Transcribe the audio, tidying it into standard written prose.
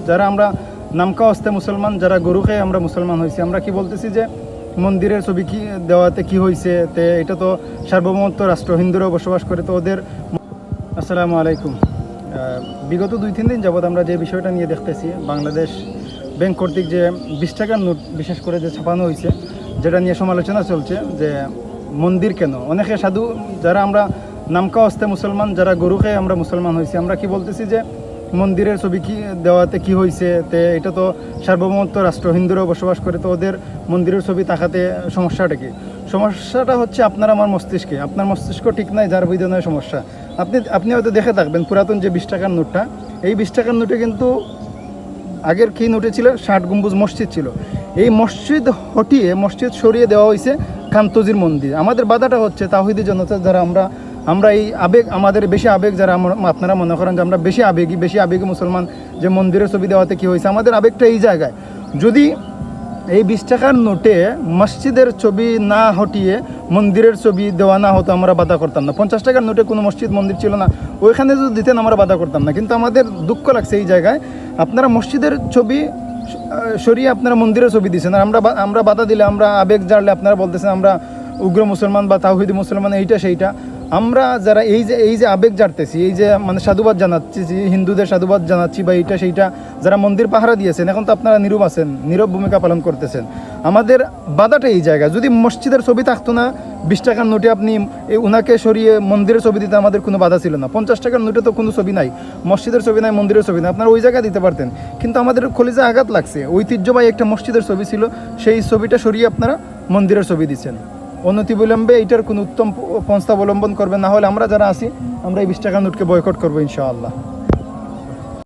যারা আমরা নামকা হস্তে মুসলমান, যারা গরু খেয়ে আমরা মুসলমান হয়েছি, আমরা কি বলতেছি যে মন্দিরের ছবি কি দেওয়াতে কি হয়েছে, তে এটা তো সার্বভৌমত্ব রাষ্ট্র, হিন্দুরাও বসবাস করে, তো ওদের। আসসালামু আলাইকুম। বিগত 2-3 দিন যাবৎ আমরা যে বিষয়টা নিয়ে দেখতেছি, বাংলাদেশ ব্যাংক কর্তৃক যে 20 টাকার নোট বিশেষ করে যে ছাপানো হয়েছে, যেটা নিয়ে সমালোচনা চলছে যে মন্দির কেন। অনেকে সাধু, যারা আমরা নামকা হস্তে মুসলমান, যারা গরু খেয়ে আমরা মুসলমান হয়েছি, আমরা কি বলতেছি যে মন্দিরের ছবি কি দেওয়াতে কি হয়েছে, তে এটা তো সার্বভৌমত্ব রাষ্ট্র, হিন্দুরাও বসবাস করে, তো ওদের মন্দিরের ছবি তাকাতে সমস্যাটা কি? সমস্যাটা হচ্ছে আপনার আমার মস্তিষ্কে। আপনার মস্তিষ্ক ঠিক নাই, যার বৈধ নয় সমস্যা। আপনি হয়তো দেখে থাকবেন পুরাতন যে 20 টাকার নোটটা, এই 20 টাকার নোটে কিন্তু আগের কি নোটে ছিল, 60 গম্বুজ মসজিদ ছিল। এই মসজিদ হটিয়ে মসজিদ সরিয়ে দেওয়া হয়েছে কান্তজির মন্দির। আমাদের বাধাটা হচ্ছে তাওহীদি জনতা, যারা আমরা এই আবেগ, আমাদের বেশি আবেগ, যারা আপনারা মনে করেন যে আমরা বেশি আবেগী মুসলমান, যে মন্দিরের ছবি দেওয়াতে কী হয়েছে, আমাদের আবেগটা এই জায়গায়। যদি এই 20 টাকার নোটে মসজিদের ছবি না হটিয়ে মন্দিরের ছবি দেওয়া না হতো, আমরা বাধা করতাম না। 50 টাকার নোটে কোনো মসজিদ মন্দির ছিল না, ওইখানে যদি দিতেন আমরা বাধা করতাম না। কিন্তু আমাদের দুঃখ লাগছে এই জায়গায়, আপনারা মসজিদের ছবি সরিয়ে আপনারা মন্দিরের ছবি দিচ্ছেন, আর আমরা বাধা দিলে, আমরা আবেগ জানলে আপনারা বলতেছেন আমরা উগ্র মুসলমান বা তাওহীদি মুসলমান, এইটা সেইটা। আমরা যারা এই যে আবেগ জানতেছি, এই যে মানে সাধুবাদ জানাচ্ছি, হিন্দুদের সাধুবাদ জানাচ্ছি বা এইটা সেইটা, যারা মন্দির পাহারা দিয়েছেন, এখন তো আপনারা নীরব ভূমিকা পালন করতেছেন। আমাদের বাধাটা এই জায়গায়। যদি মসজিদের ছবি থাকতো না, 20 টাকার নোটে আপনি ওনাকে সরিয়ে মন্দিরের ছবি দিতে আমাদের কোনো বাধা ছিল না। 50 টাকার নোটে তো কোনো ছবি নাই, মসজিদের ছবি নাই, মন্দিরের ছবি নাই, আপনারা ওই জায়গায় দিতে পারতেন। কিন্তু আমাদের কলিজা আঘাত লাগছে, ঐতিহ্যবাহী একটা মসজিদের ছবি ছিল, সেই ছবিটা সরিয়ে আপনারা মন্দিরের ছবি দিচ্ছেন। অনতিবিলম্বে এইটার কোনো উত্তম পন্থা অবলম্বন করবেন, না হলে আমরা যারা আছি, আমরা এই 20 টাকার নোটকে বয়কট করবো ইনশাআল্লাহ।